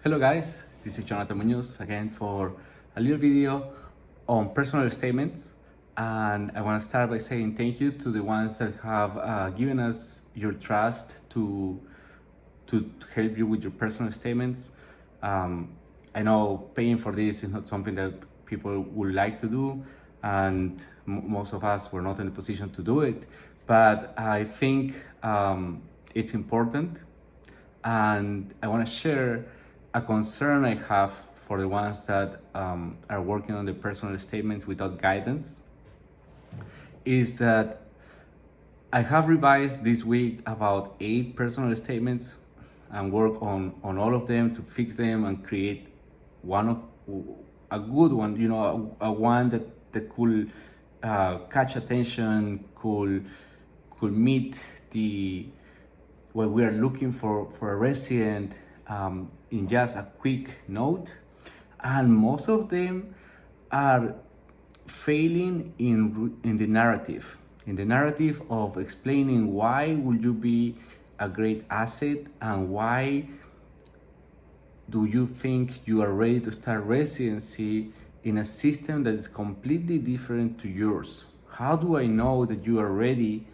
Hello guys, this is Jonathan Munoz again for a little video on personal statements, and I want to start by saying thank you to the ones that have given us your trust to help you with your personal statements. I know paying for this is not something that people would like to do, and most of us were not in a position to do it, but I think it's important, and I want to share a concern I have for the ones that are working on the personal statements without guidance. Is that I have revised this week about 8 personal statements and work on all of them to fix them and create one of a good one, a one that could catch attention, could meet the what we are looking for a resident in just a quick note. And most of them are failing in the narrative of explaining why would you be a great asset and why do you think you are ready to start residency in a system that is completely different to yours. How do I know that you are ready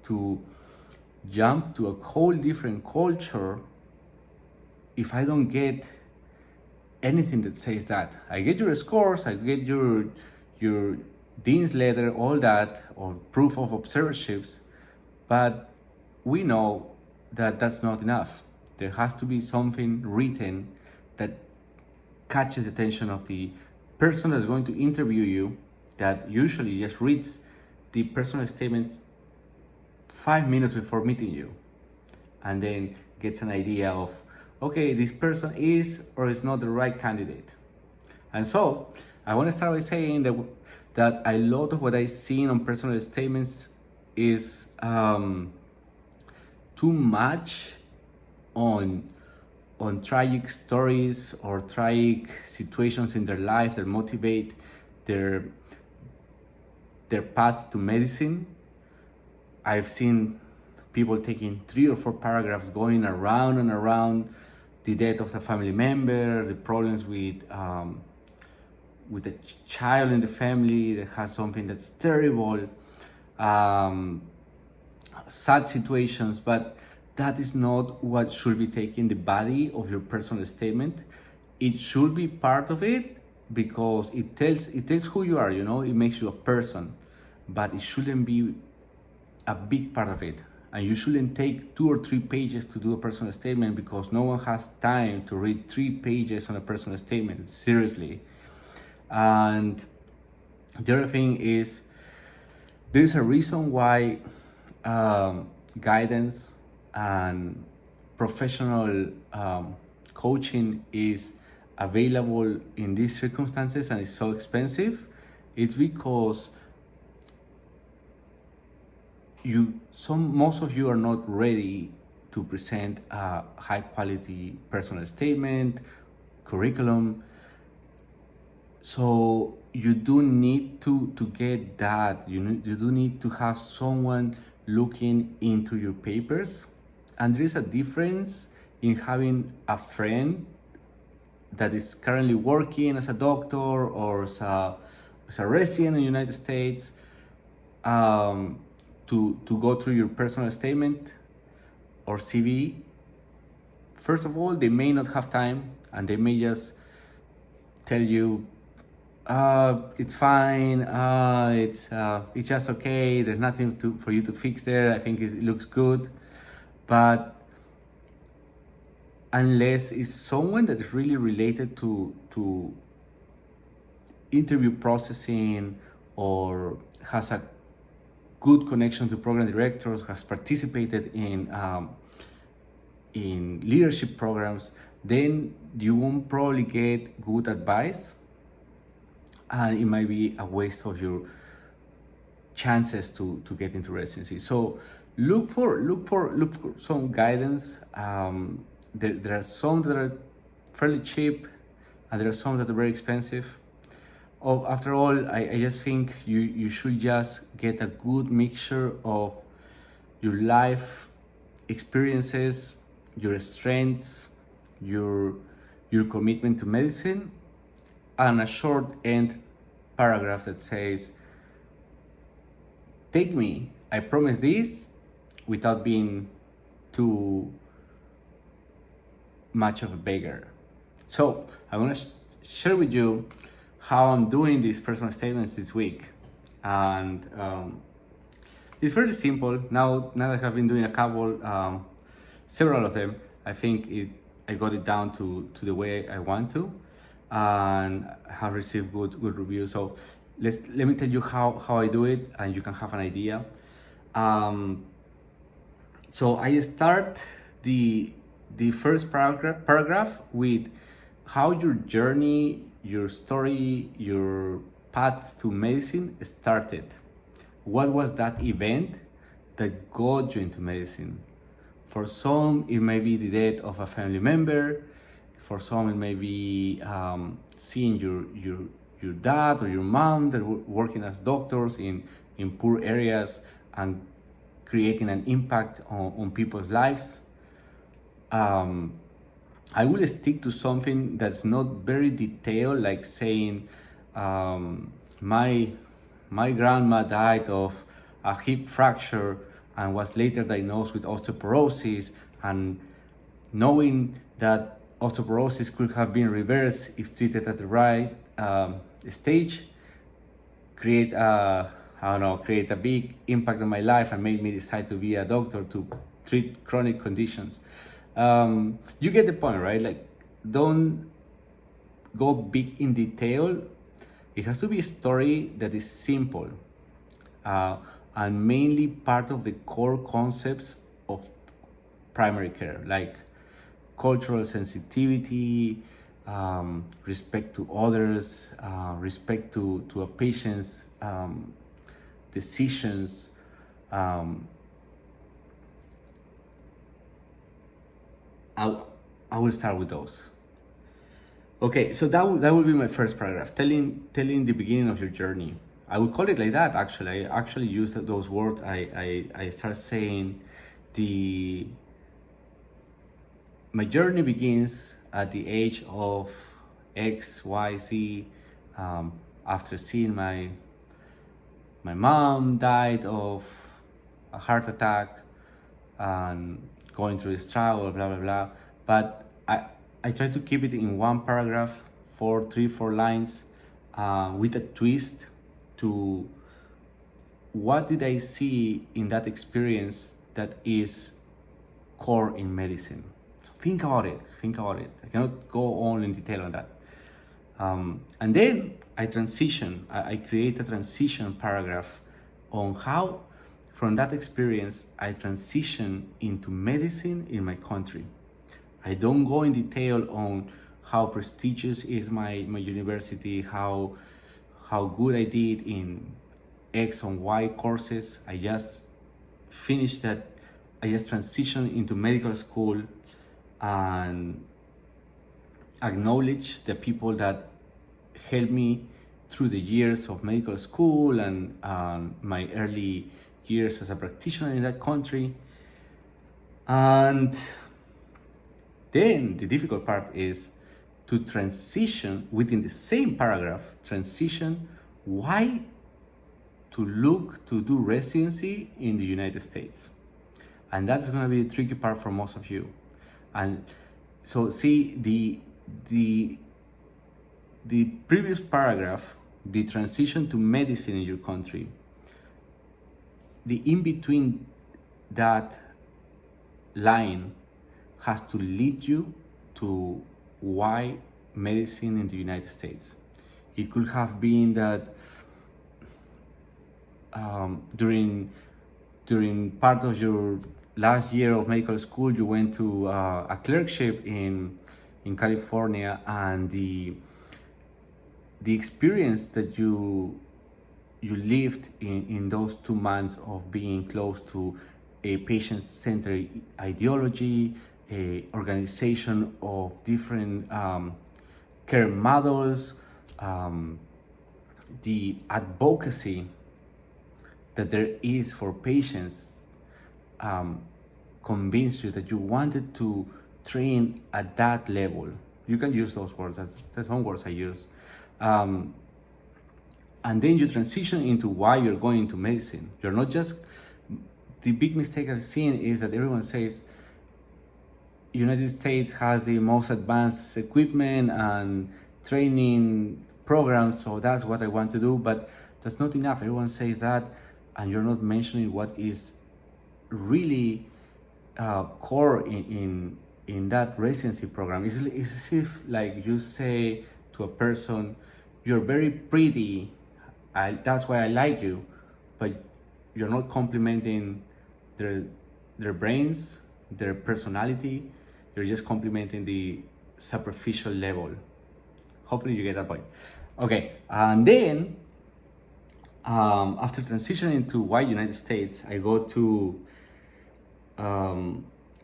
to jump to a whole different culture if I don't get anything that says that? I get your scores, I get your dean's letter, all that, or proof of observerships, but we know that that's not enough. There has to be something written that catches the attention of the person that's going to interview you, that usually just reads the personal statements 5 minutes before meeting you, and then gets an idea of, okay, this person is or is not the right candidate. And so I want to start by saying that a lot of what I've seen on personal statements is too much on tragic stories or tragic situations in their life that motivate their path to medicine. I've seen people taking 3 or 4 paragraphs going around and around the death of a family member, the problems with a child in the family that has something that's terrible, sad situations, but that is not what should be taking the body of your personal statement. It should be part of it because it tells who you are, it makes you a person, but it shouldn't be a big part of it. And you shouldn't take 2 or 3 pages to do a personal statement because no one has time to read 3 pages on a personal statement, seriously. And the other thing is, there's a reason why guidance and professional coaching is available in these circumstances and it's so expensive. It's because most of you are not ready to present a high quality personal statement, curriculum. So you do need to get that. You do need to have someone looking into your papers. And there is a difference in having a friend that is currently working as a doctor or as a resident in the United States to go through your personal statement or CV. First of all, they may not have time and they may just tell you, it's fine, it's just okay, there's nothing for you to fix there, I think it looks good. But unless it's someone that is really related to interview processing or has a good connection to program directors, has participated in leadership programs, then you won't probably get good advice, and it might be a waste of your chances to get into residency. So look for some guidance. There are some that are fairly cheap, and there are some that are very expensive. After all, I just think you should just get a good mixture of your life experiences, your strengths, your your commitment to medicine, and a short end paragraph that says, take me, I promise this, without being too much of a beggar. So I'm gonna share with you how I'm doing these personal statements this week. And it's very simple. Now that I've been doing a couple, several of them, I think I got it down to the way I want to, and have received good reviews. So let me tell you how I do it, and you can have an idea. So I start the first paragraph with how your journey, your story, your path to medicine started. What was that event that got you into medicine? For some, it may be the death of a family member. For some, it may be seeing your dad or your mom that were working as doctors in poor areas and creating an impact on people's lives. I will stick to something that's not very detailed, like saying my grandma died of a hip fracture and was later diagnosed with osteoporosis, and knowing that osteoporosis could have been reversed if treated at the right stage, create a big impact on my life and made me decide to be a doctor to treat chronic conditions. You get the point, right? Like, don't go big in detail. It has to be a story that is simple and mainly part of the core concepts of primary care, like cultural sensitivity, respect to others, respect to a patient's decisions. I will start with those. Okay, so that would be my first paragraph, telling the beginning of your journey. I would call it like that. Actually, I actually use those words. I start saying my journey begins at the age of X, Y, Z. After seeing my mom died of a heart attack and going through this struggle, blah blah blah. But I try to keep it in one paragraph, 4 lines, with a twist to what did I see in that experience that is core in medicine. So think about it. I cannot go on in detail on that. And then I create a transition paragraph on how, from that experience, I transition into medicine in my country. I don't go in detail on how prestigious is my university, how good I did in X and Y courses. I just finished that. I just transitioned into medical school and acknowledge the people that helped me through the years of medical school and my early years as a practitioner in that country. And then the difficult part is to transition within the same paragraph, why to look to do residency in the United States. And that's going to be the tricky part for most of you. And so see the previous paragraph, the transition to medicine in your country, the in between that line has to lead you to why medicine in the United States. It could have been that during part of your last year of medical school, you went to a clerkship in California, and the experience that you lived in those 2 months of being close to a patient-centered ideology, a organization of different care models, the advocacy that there is for patients convinced you that you wanted to train at that level. You can use those words. That's some words I use. And then you transition into why you're going into medicine. You're not just, the big mistake I've seen is that everyone says United States has the most advanced equipment and training programs, so that's what I want to do, but that's not enough. Everyone says that, and you're not mentioning what is really core in that residency program. It's as if like you say to a person, you're very pretty, that's why I like you, but you're not complimenting their brains, their personality. You're just complimenting the superficial level. Hopefully you get that point. Okay, and then after transitioning to why United States, I go to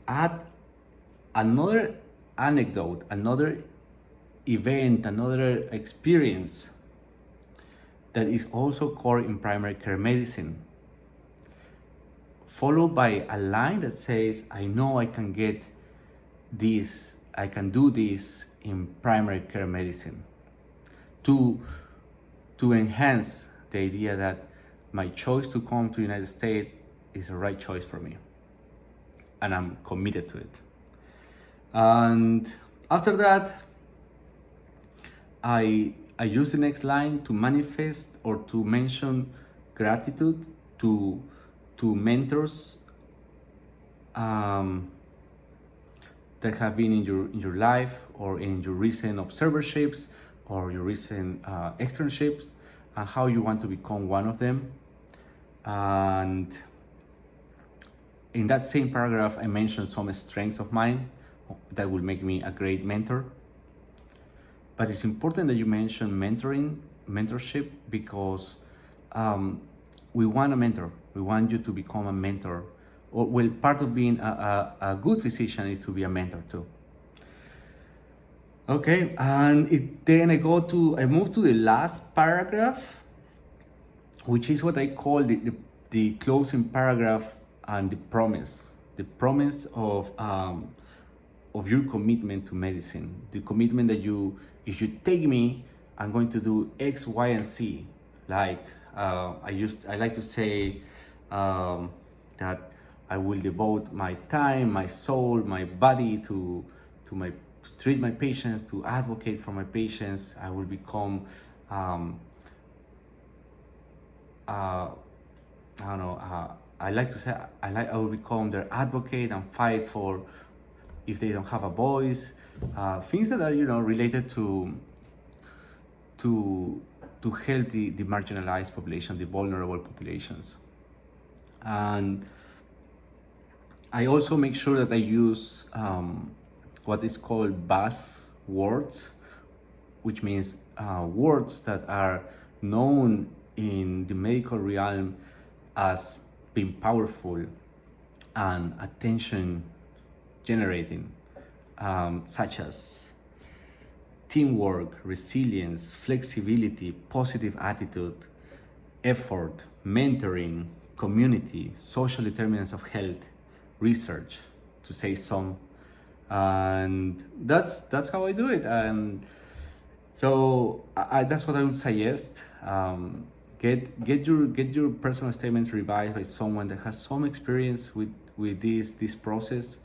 add another anecdote, another event, another experience that is also core in primary care medicine, followed by a line that says, I know I can get this, I can do this in primary care medicine, to enhance the idea that my choice to come to the United States is the right choice for me, and I'm committed to it. And after that, I use the next line to manifest or to mention gratitude to mentors that have been in your life, or in your recent observerships, or your recent externships, and how you want to become one of them. And in that same paragraph, I mentioned some strengths of mine that will make me a great mentor. But it's important that you mention mentorship, because we want a mentor. We want you to become a mentor. Well, part of being a good physician is to be a mentor too. Okay, and then I move to the last paragraph, which is what I call the closing paragraph and the promise of your commitment to medicine, the commitment that if you take me, I'm going to do X, Y, and Z. Like I like to say that I will devote my time, my soul, my body to treat my patients, to advocate for my patients. I will become I like to say I will become their advocate and fight for if they don't have a voice, things that are related to help the marginalized population, the vulnerable populations. And I also make sure that I use what is called buzzwords, which means words that are known in the medical realm as being powerful and attention generating, such as teamwork, resilience, flexibility, positive attitude, effort, mentoring, community, social determinants of health, research, to say some. And that's how I do it. And so that's what I would suggest. Get your personal statements revised by someone that has some experience with this process.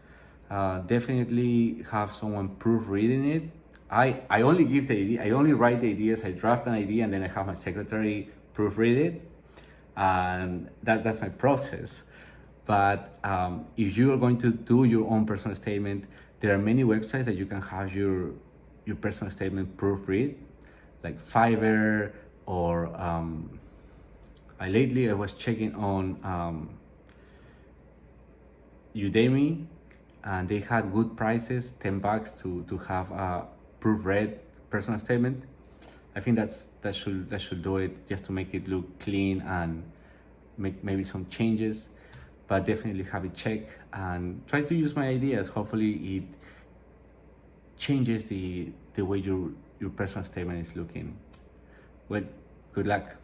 Definitely have someone proofreading it. I only give the idea, I only write the ideas, I draft an idea, and then I have my secretary proofread it, and that's my process. But if you are going to do your own personal statement, there are many websites that you can have your personal statement proofread, like Fiverr, or lately I was checking on Udemy, and they had good prices, $10 to have a proofread personal statement. I think that should do it, just to make it look clean and make maybe some changes, but definitely have it checked and try to use my ideas. Hopefully it changes the way your personal statement is looking. Well, good luck.